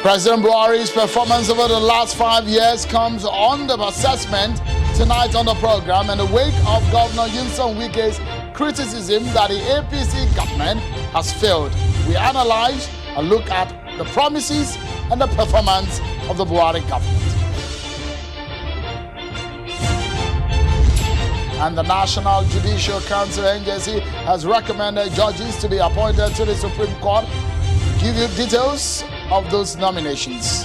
President Buhari's performance over the last 5 years comes under assessment tonight on the program in the wake of Governor Yinson Wike's criticism that the APC government has failed. We analyze and look at the promises and the performance of the Buhari government. And the National Judicial Council NJC has recommended judges to be appointed to the Supreme Court. Give you details of those nominations.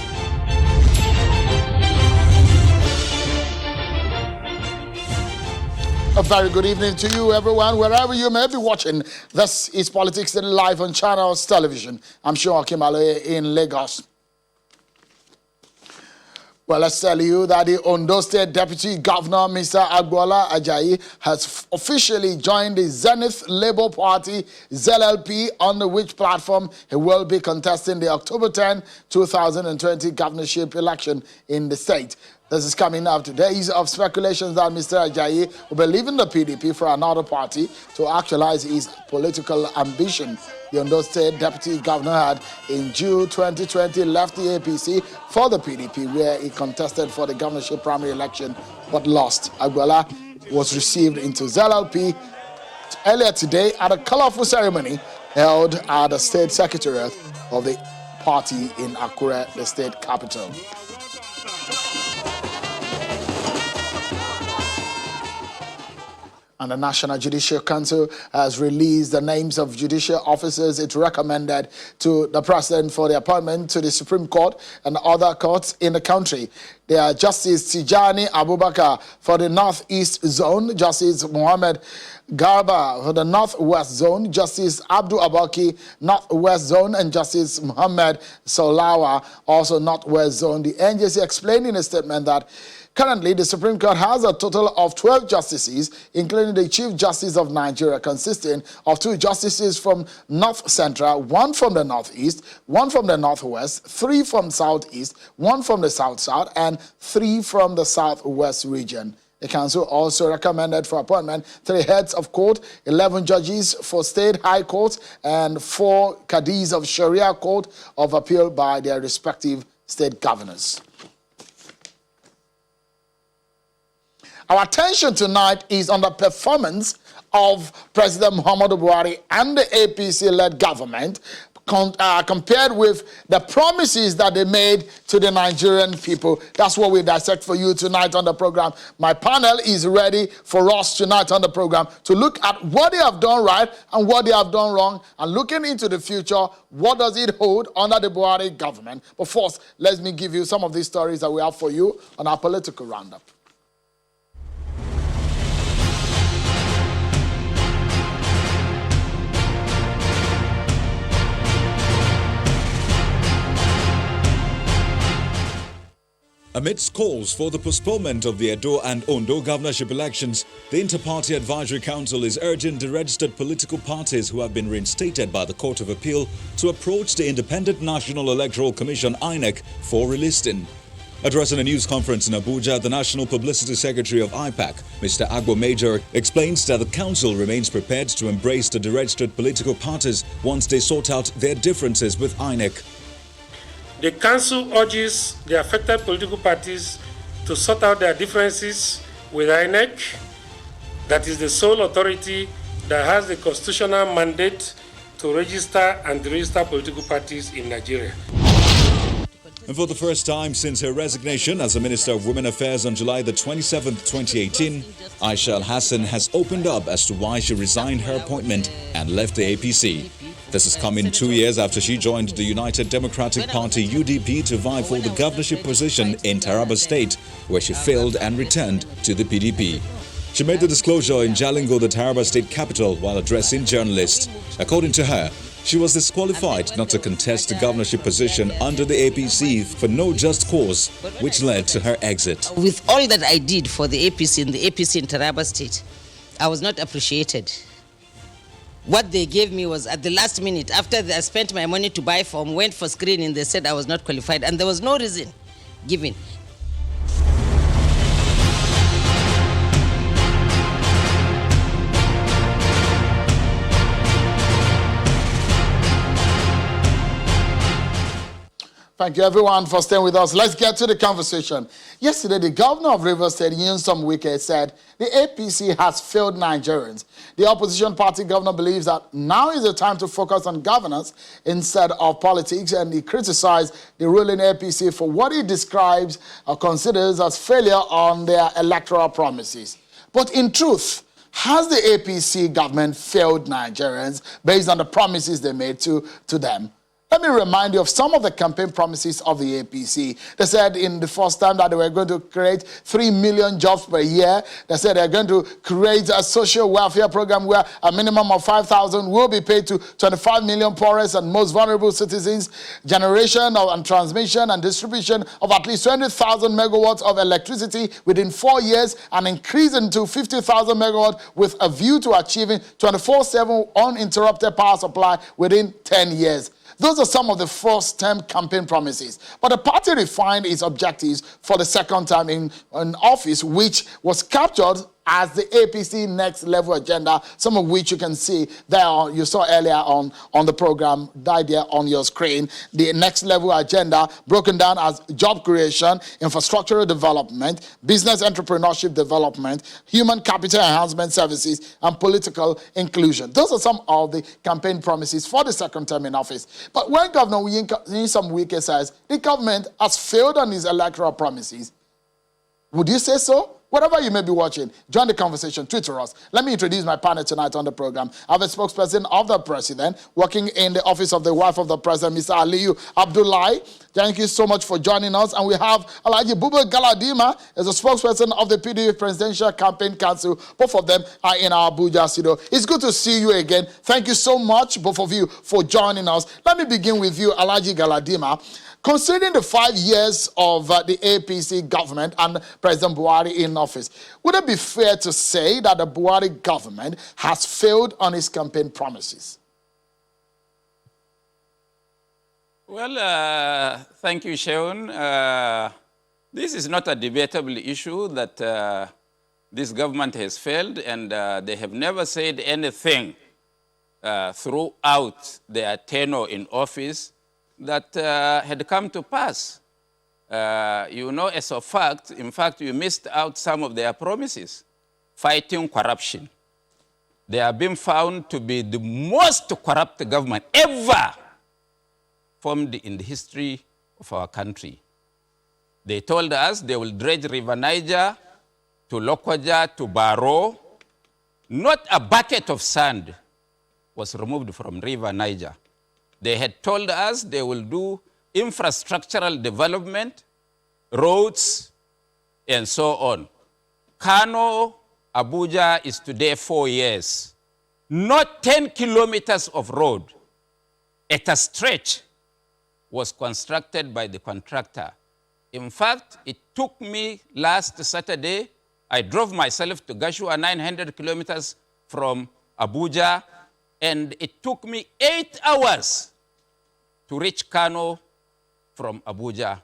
A very good evening to you, everyone, wherever you may be watching. This is Politics Live on Channels Television. I'm sure Kimaloye in Lagos. Well, let's tell you that the Ondo State Deputy Governor, Mr. Agbola Ajayi, has officially joined the Zenith Labour Party, ZLP, on which platform he will be contesting the October 10, 2020 governorship election in the state. This is coming after days of speculations that Mr. Ajayi will be leaving the PDP for another party to actualize his political ambition. The Ondo State Deputy Governor had, in June 2020, left the APC for the PDP, where he contested for the governorship primary election but lost. Agbola was received into ZLP earlier today at a colorful ceremony held at the State Secretariat of the party in Akure, the state capital. And the National Judicial Council has released the names of judicial officers it recommended to the President for the appointment to the Supreme Court and other courts in the country. They are Justice Tijani Abubakar for the Northeast Zone, Justice Mohammed Garba for the Northwest Zone, Justice Abdul Abaki, Northwest Zone, and Justice Muhammad Solawa, also Northwest Zone. The NJC explained in a statement that currently, the Supreme Court has a total of 12 justices, including the Chief Justice of Nigeria, consisting of 2 justices from North Central, 1 from the Northeast, 1 from the Northwest, 3 from Southeast, 1 from the South-South, and 3 from the Southwest region. The council also recommended for appointment 3 heads of court, 11 judges for state high courts, and 4 cadis of Sharia Court of Appeal by their respective state governors. Our attention tonight is on the performance of President Muhammadu Buhari and the APC-led government compared with the promises that they made to the Nigerian people. That's what we dissect for you tonight on the program. My panel is ready for us tonight on the program to look at what they have done right and what they have done wrong, and looking into the future, what does it hold under the Buhari government. But first, let me give you some of these stories that we have for you on our political roundup. Amidst calls for the postponement of the Edo and Ondo governorship elections, the Inter-Party Advisory Council is urging the registered political parties who have been reinstated by the Court of Appeal to approach the Independent National Electoral Commission (INEC) for relisting. Addressing a news conference in Abuja, the National Publicity Secretary of IPAC, Mr. Agbo Major, explains that the council remains prepared to embrace the deregistered political parties once they sort out their differences with INEC. The Council urges the affected political parties to sort out their differences with INEC, that is the sole authority that has the constitutional mandate to register and deregister political parties in Nigeria. And for the first time since her resignation as a Minister of Women Affairs on July the 27th, 2018, Aisha Al-Hassan has opened up as to why she resigned her appointment and left the APC. This is coming 2 years after she joined the United Democratic Party (UDP) to vie for the governorship position in Taraba State, where she failed and returned to the PDP. She made the disclosure in Jalingo, the Taraba State capital, while addressing journalists. According to her, she was disqualified not to contest the governorship position under the APC for no just cause, which led to her exit. With all that I did for the APC in Taraba State, I was not appreciated. What they gave me was at the last minute, after I spent my money to buy form, went for screening, they said I was not qualified, and there was no reason given. Thank you, everyone, for staying with us. Let's get to the conversation. Yesterday, the governor of Rivers State, Nyesom Wike, said the APC has failed Nigerians. The opposition party governor believes that now is the time to focus on governance instead of politics, and he criticized the ruling APC for what he describes or considers as failure on their electoral promises. But in truth, has the APC government failed Nigerians based on the promises they made to them? Let me remind you of some of the campaign promises of the APC. They said in the first time that they were going to create 3 million jobs per year. They said they're going to create a social welfare program where a minimum of 5,000 will be paid to 25 million poorest and most vulnerable citizens. Generation and transmission and distribution of at least 20,000 megawatts of electricity within 4 years, and increase into 50,000 megawatts with a view to achieving 24/7 uninterrupted power supply within 10 years. Those are some of the first-term campaign promises. But the party refined its objectives for the second time in office, which was captured as the APC Next Level agenda, some of which you can see there, you saw earlier on the program, right there on your screen. The Next Level agenda broken down as job creation, infrastructural development, business entrepreneurship development, human capital enhancement services, and political inclusion. Those are some of the campaign promises for the second term in office. But when Governor Nyesom Wike says the government has failed on its electoral promises, would you say so? Whatever you may be watching, join the conversation, Twitter us. Let me introduce my panel tonight on the program. I have a spokesperson of the president working in the office of the wife of the president, Mr. Aliyu Abdullahi. Thank you so much for joining us. And we have Alhaji Bube Galadima as a spokesperson of the PDP Presidential Campaign Council. Both of them are in our Abuja studio. It's good to see you again. Thank you so much, both of you, for joining us. Let me begin with you, Alhaji Galadima. Considering the 5 years of the APC government and President Buhari in office, would it be fair to say that the Buhari government has failed on its campaign promises? Well, thank you, Shaun. This is not a debatable issue that this government has failed, and they have never said anything throughout their tenure in office that had come to pass. You know, as a fact, in fact, you missed out some of their promises. Fighting corruption. They have been found to be the most corrupt government ever formed in the history of our country. They told us they will dredge River Niger to Lokoja to Baro. Not a bucket of sand was removed from River Niger. They had told us they will do infrastructural development, roads, and so on. Kano, Abuja is today 4 years. Not 10 kilometers of road at a stretch was constructed by the contractor. In fact, it took me last Saturday, I drove myself to Gashua, 900 kilometers from Abuja, and it took me 8 hours to reach Kano from Abuja.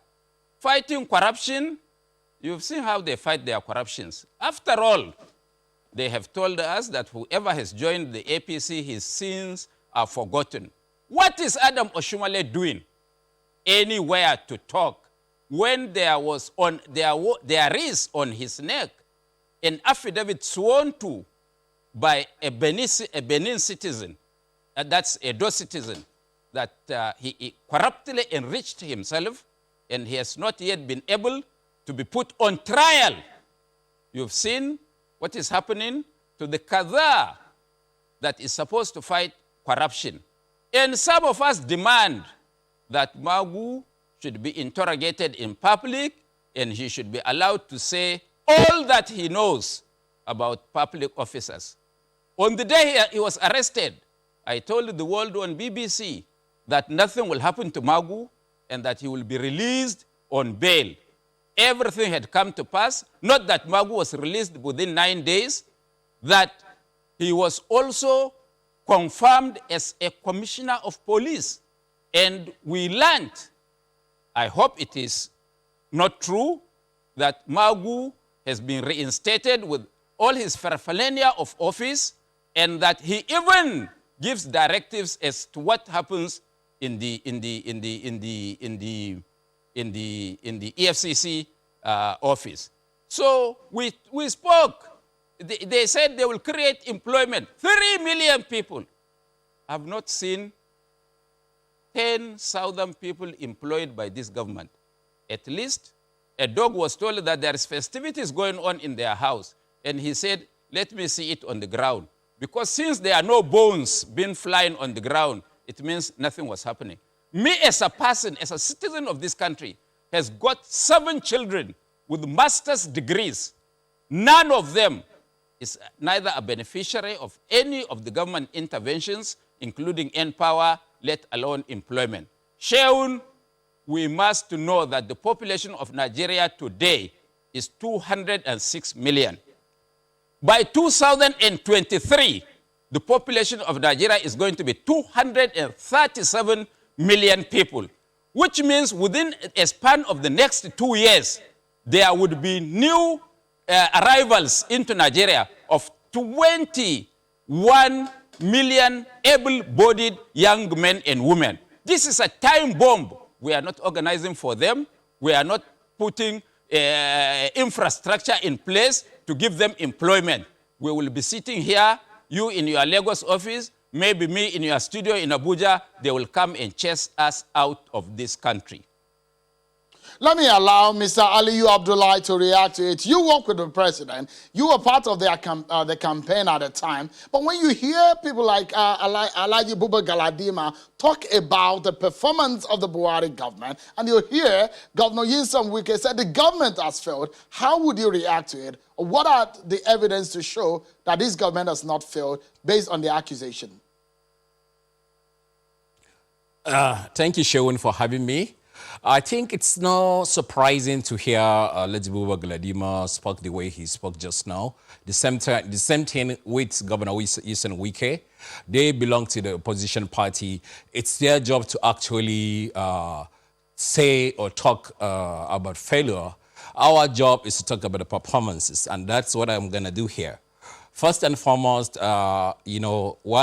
Fighting corruption, you've seen how they fight their corruptions. After all, they have told us that whoever has joined the APC, his sins are forgotten. What is Adam Oshumale doing anywhere to talk when there is on his neck an affidavit sworn to by a Benin citizen, that's a Edo citizen, that he corruptly enriched himself, and he has not yet been able to be put on trial. You've seen what is happening to the Kadha that is supposed to fight corruption. And some of us demand that Magu should be interrogated in public, and he should be allowed to say all that he knows about public officers. On the day he was arrested, I told the world on BBC that nothing will happen to Magu and that he will be released on bail. Everything had come to pass, not that Magu was released within 9 days, that he was also confirmed as a commissioner of police. And we learned, I hope it is not true, that Magu has been reinstated with all his paraphernalia of office, and that he even gives directives as to what happens in the EFCC office. So we spoke. They said they will create employment. 3 million people. I've not seen 10,000 people employed by this government. At least a dog was told that there is festivities going on in their house. And he said, let me see it on the ground. Because since there are no bones being flying on the ground, it means nothing was happening. Me as a person, as a citizen of this country, has got 7 children with master's degrees. None of them is neither a beneficiary of any of the government interventions, including N-Power, let alone employment. Sheun, we must know that the population of Nigeria today is 206 million. By 2023, the population of Nigeria is going to be 237 million people, which means within a span of the next 2 years, there would be new arrivals into Nigeria of 21 million able-bodied young men and women. This is a time bomb. We are not organizing for them. We are not putting infrastructure in place to give them employment. We will be sitting here, you in your Lagos office, maybe me in your studio in Abuja. They will come and chase us out of this country. Let me allow Mr. Aliyu Abdullahi to react to it. You work with the president. You were part of the campaign at the time. But when you hear people like Alhaji Buba Galadima talk about the performance of the Buhari government, and you hear Governor Nyesom Wike say the government has failed, how would you react to it? What are the evidence to show that this government has not failed based on the accusation? Thank you, Sheun, for having me. I think it's not surprising to hear Lejibuba Galadima spoke the way he spoke just now. The same thing with Governor Nyesom Wike. They belong to the opposition party. It's their job to actually say or talk about failure. Our job is to talk about the performances, and that's what I'm going to do here. First and foremost, while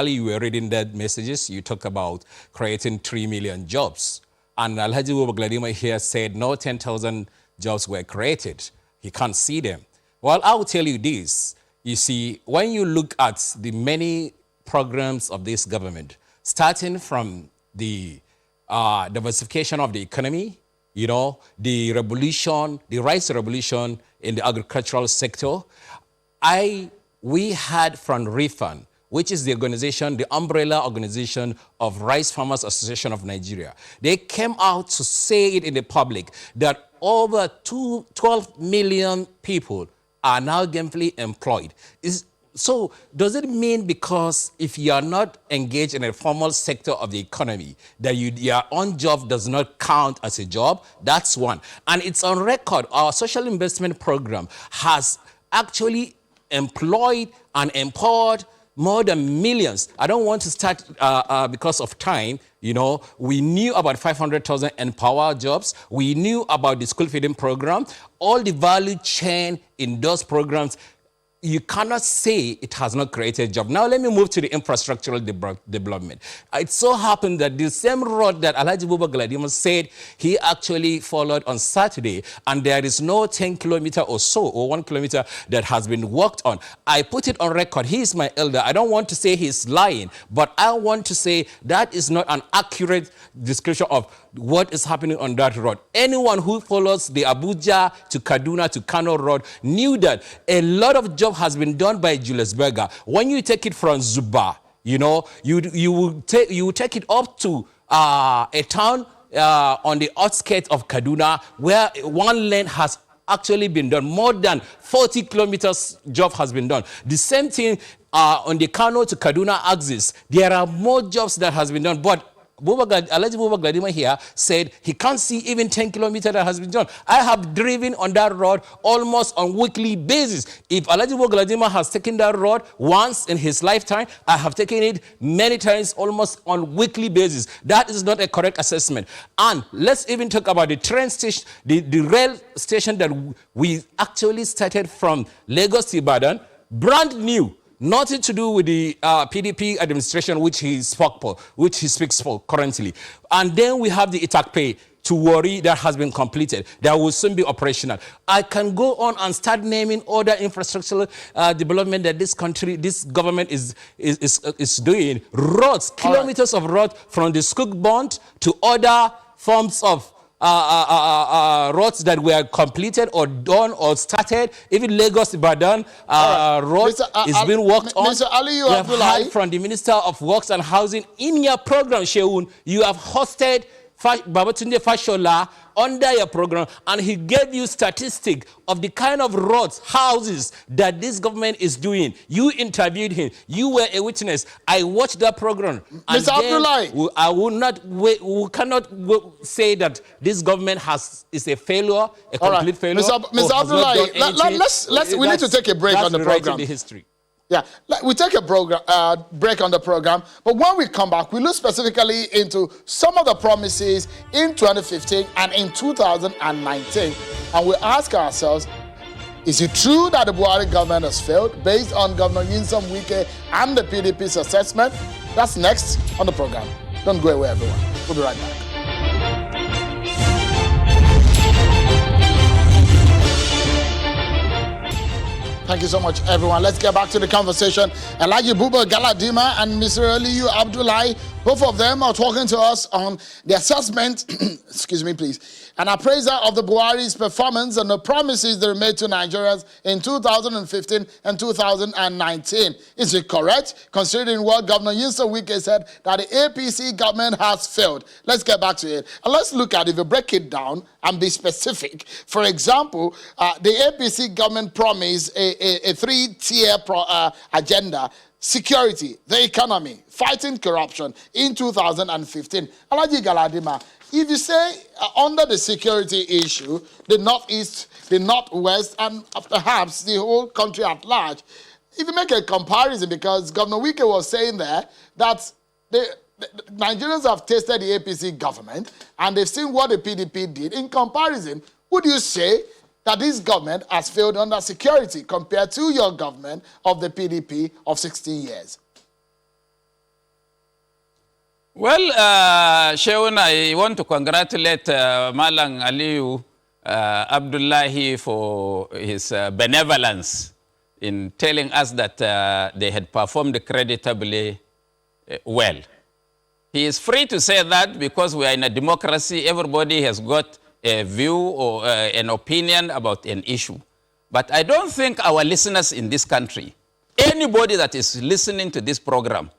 you were reading that messages, you talk about creating 3 million jobs. And Alhaji Buba Galadima here said no 10,000 jobs were created. He can't see them. Well, I will tell you this. You see, when you look at the many programs of this government, starting from the diversification of the economy, the revolution, the rice revolution in the agricultural sector, we had from RIFAN, which is the organization, the umbrella organization of Rice Farmers Association of Nigeria. They came out to say it in the public that over 12 million people are now gainfully employed. So does it mean because if you are not engaged in a formal sector of the economy, that your own job does not count as a job? That's one. And it's on record. Our social investment program has actually employed and empowered more than millions. I don't want to start because of time. We knew about 500,000 Empower jobs. We knew about the school feeding program. All the value chain in those programs, you cannot say it has not created a job. Now let me move to the infrastructural development. It so happened that the same road that Alhaji Buba Galadima said he actually followed on Saturday, and there is no 10 kilometer or so, or 1 kilometer that has been worked on. I put it on record. He is my elder. I don't want to say he's lying, but I want to say that is not an accurate description of what is happening on that road. Anyone who follows the Abuja to Kaduna to Kano road knew that a lot of jobs has been done by Julius Berger. When you take it from Zuba, you will take it up to a town on the outskirts of Kaduna where one lane has actually been done. More than 40 kilometers job has been done. The same thing on the Kano to Kaduna axis. There are more jobs that has been done, but Alhaji Buba Galadima here said he can't see even 10 kilometers that has been done. I have driven on that road almost on weekly basis. If Alhaji Buba Galadima has taken that road once in his lifetime, I have taken it many times almost on weekly basis. That is not a correct assessment. And let's even talk about the train station, the rail station that we actually started from Lagos to Ibadan, brand new. Nothing to do with the PDP administration, which he speaks for currently. And then we have the Itakpe to worry that has been completed, that will soon be operational. I can go on and start naming other infrastructural development that this government is doing. Roads, kilometers of road from the Skug Bond to other forms of roads that were completed or done or started. Even Lagos Ibadan road is being worked on. Mr. Ali, we have heard from the Minister of Works and Housing in your program, Sheun, you have hosted Babatunde Fashola under your program, and he gave you statistics of the kind of roads, houses that this government is doing. You interviewed him. You were a witness. I watched that program. Mr. Abdullahi, I will not. We cannot say that this government is a failure, a complete failure. Mr. Abdullahi, we need to take a break on the program. The history. Yeah, we take a break on the program, but when we come back, we look specifically into some of the promises in 2015 and in 2019, and we ask ourselves, is it true that the Buhari government has failed based on Governor Nyesom Wike and the PDP's assessment? That's next on the program. Don't go away, everyone. We'll be right back. Thank you so much, everyone. Let's get back to the conversation. Alhaji Buba Galadima and Mr. Aliyu Abdullahi, both of them are talking to us on the assessment, excuse me, please, an appraiser of the Buhari's performance and the promises they made to Nigerians in 2015 and 2019. Is it correct, considering what Governor Nyesom Wike said, that the APC government has failed? Let's get back to it. And let's look at it, if we break it down and be specific. For example, the APC government promised a three-tier agenda: security, the economy, fighting corruption in 2015. Alhaji Galadima, if you say under the security issue, the Northeast, the Northwest, and perhaps the whole country at large, if you make a comparison, because Governor Wike was saying there that the Nigerians have tasted the APC government and they've seen what the PDP did. In comparison, would you say that this government has failed under security compared to your government of the PDP of 16 years? Well, Sheun, I want to congratulate Malang Aliyu Abdullahi for his benevolence in telling us that they had performed creditably well. He is free to say that because we are in a democracy. Everybody has got a view or an opinion about an issue. But I don't think our listeners in this country, anybody that is listening to this program,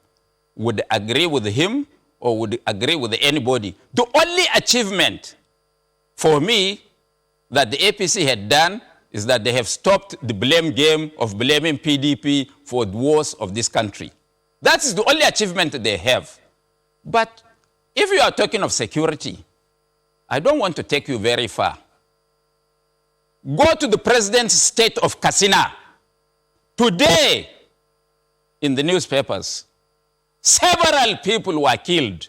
would agree with him or would agree with anybody. The only achievement for me that the APC had done is that they have stopped the blame game of blaming PDP for the wars of this country. That is the only achievement they have. But if you are talking of security, I don't want to take you very far. Go to the president's state of Katsina. Today, in the newspapers, several people were killed.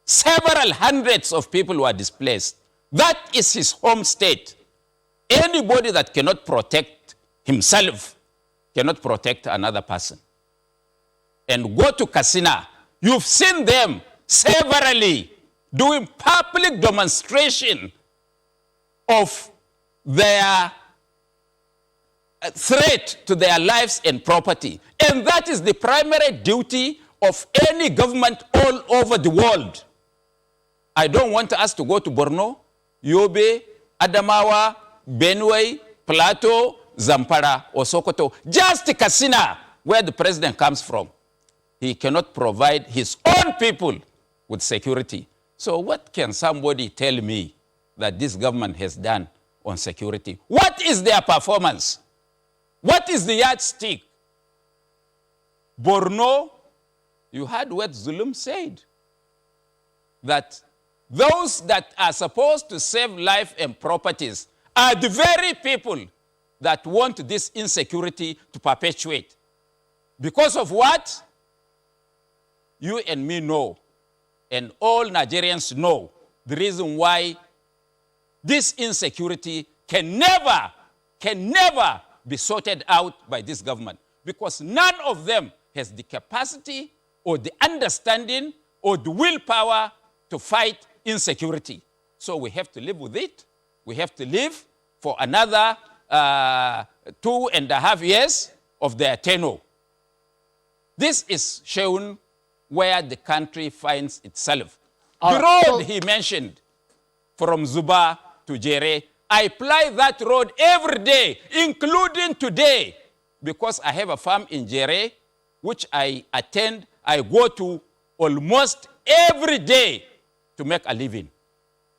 Several hundreds of people were displaced. That is his home state. Anybody that cannot protect himself cannot protect another person. And go to Katsina. You've seen them severally doing public demonstration of their threat to their lives and property. And that is the primary duty of any government all over the world. I don't want us to go to Borno, Yobe, Adamawa, Benue, Plateau, Zamfara, or Sokoto. Just Katsina, where the president comes from. He cannot provide his own people with security. So what can somebody tell me that this government has done on security? What is their performance? What is the yardstick? Borno, you heard what Zulum said, that those that are supposed to save life and properties are the very people that want this insecurity to perpetuate. Because of what? You and me know, and all Nigerians know, the reason why this insecurity can never be sorted out by this government. because none of them has the capacity or the understanding or the willpower to fight insecurity. So we have to live with it. We have to live for another 2.5 years of their tenure. This is shown where the country finds itself. The road he mentioned from Zuba to Jere, I ply that road every day, including today, because I have a farm in Jere, which I attend, I go to almost every day to make a living.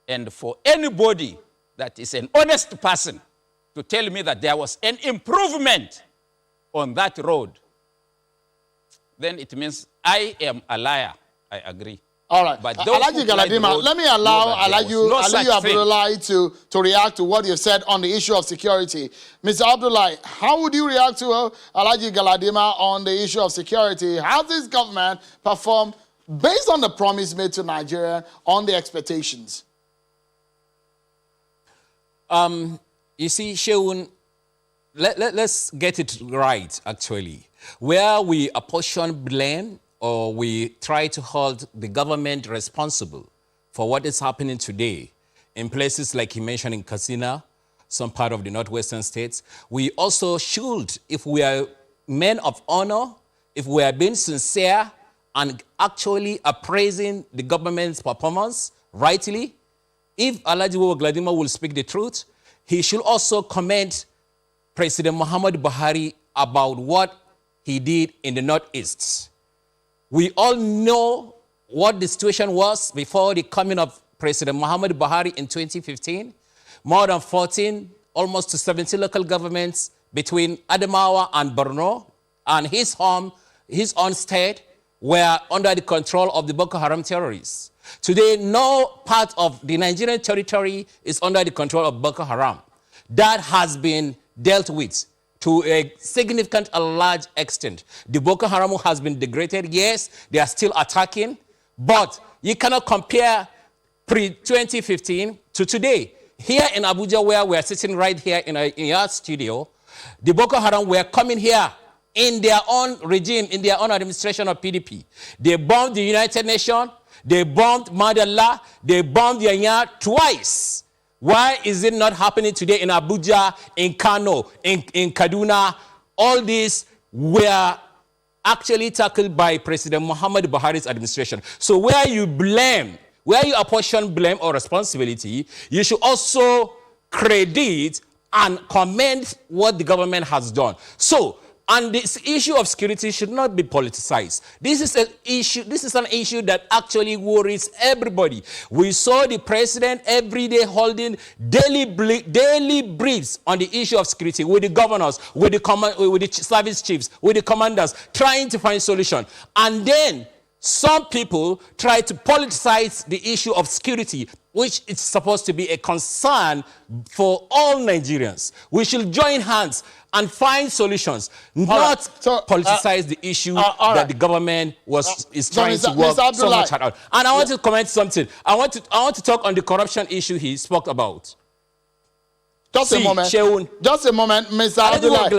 And for anybody that is an honest person to tell me that there was an improvement on that road, then it means I am a liar. I agree. All right. But Alhaji Galadima, let me allow Alhaji Abdullahi to react to what you said on the issue of security. Mr. Abdullahi, how would you react to Alhaji Galadima on the issue of security? How this government performed based on the promise made to Nigeria on the expectations? You see, Sheun, let's get it right, actually. Where we apportion blame or we try to hold the government responsible for what is happening today in places like he mentioned in Katsina, some part of the northwestern states, we also should, if we are men of honor, if we are being sincere and actually appraising the government's performance rightly, if Alhaji Galadima will speak the truth, he should also commend President Muhammadu Buhari about what he did in the Northeast. We all know what the situation was before the coming of President Muhammadu Buhari in 2015. More than 14, almost to 17 local governments between Adamawa and Borno and his home, his own state, were under the control of the Boko Haram terrorists. Today, no part of the Nigerian territory is under the control of Boko Haram. That has been dealt with to a significant and large extent. The Boko Haram has been degraded. Yes, they are still attacking, but you cannot compare pre-2015 to today. Here in Abuja, where we are sitting right here in our studio, the Boko Haram were coming here in their own regime, in their own administration of PDP. They bombed the United Nations, they bombed Madalla, they bombed Yanya twice. Why is it not happening today in Abuja, in Kano, in Kaduna? All these were actually tackled by President Muhammadu Buhari's administration. So where you apportion blame or responsibility, you should also credit and commend what the government has done. So, and this issue of security should not be politicized. This is an issue that actually worries everybody. We saw the president every day holding daily briefs on the issue of security with the governors, with the service chiefs, with the commanders, trying to find solution. And then some people try to politicize the issue of security, which is supposed to be a concern for all Nigerians. We should join hands and find solutions, not politicize the issue that the government is trying to work so much hard. And I want to comment something. I want to talk on the corruption issue he spoke about. Just a moment, Mr. Abdullahi.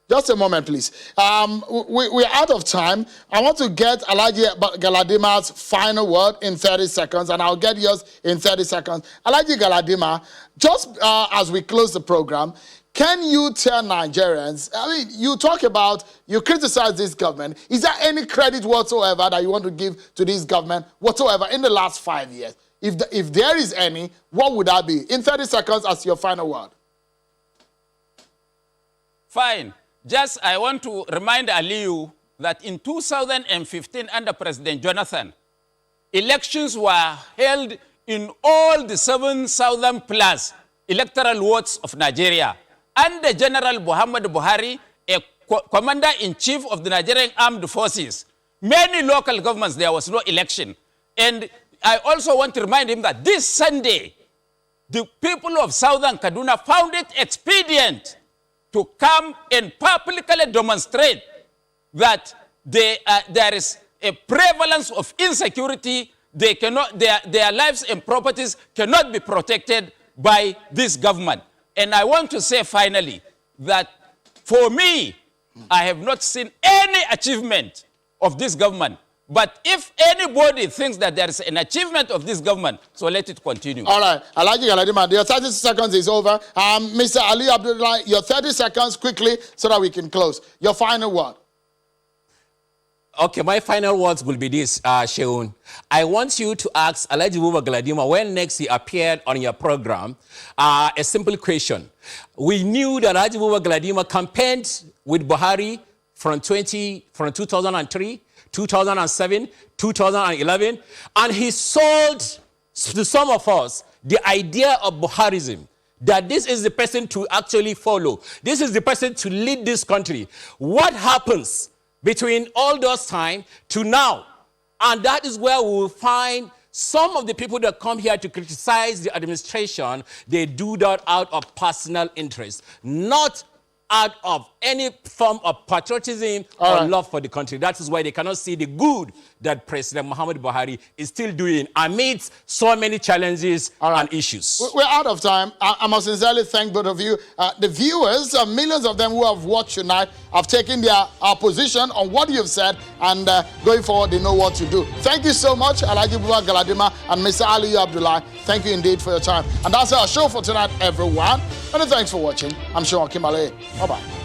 Just a moment, please. We're out of time. I want to get Alhaji Galadima's final word in 30 seconds, and I'll get yours in 30 seconds. Alhaji Galadima, just as we close the program, can you tell Nigerians, I mean, you criticize this government. Is there any credit whatsoever that you want to give to this government whatsoever in the last 5 years? If there is any, what would that be? In 30 seconds as your final word. Fine. Just I want to remind Aliyu that in 2015 under President Jonathan, elections were held in all the 7,000 plus electoral wards of Nigeria. Under General Muhammadu Buhari, a commander-in-chief of the Nigerian Armed Forces, many local governments, there was no election. And I also want to remind him that this Sunday, the people of Southern Kaduna found it expedient to come and publicly demonstrate that there is a prevalence of insecurity. Their lives and properties cannot be protected by this government. And I want to say finally that For me, I have not seen any achievement of this government. But if anybody thinks that there is an achievement of this government, so let it continue. All right. Alhaji Galadima, your 30 seconds is over. Mr. Ali Abdullah, your 30 seconds quickly so that we can close. Your final word. Okay, my final words will be this, Sheun. I want you to ask Alhaji Buba Galadima when next he appeared on your program, a simple question. We knew that Alhaji Buba Galadima campaigned with Buhari from 2003, 2007, 2011, and he sold to some of us the idea of Buharism, that this is the person to actually follow. This is the person to lead this country. What happens between all those time to now? And that is where we will find some of the people that come here to criticize the administration, they do that out of personal interest, not out of any form of patriotism or love for the country. That is why they cannot see the good that President Muhammad Buhari is still doing amidst so many challenges and issues. We're out of time. I must sincerely thank both of you. The viewers, millions of them who have watched tonight, have taken their position on what you've said, and going forward, they know what to do. Thank you so much, Alhaji Buba Galadima and Mr. Ali Abdullah. Thank you indeed for your time. And that's our show for tonight, everyone. Many thanks for watching. I'm Sean Kimale. Bye-bye.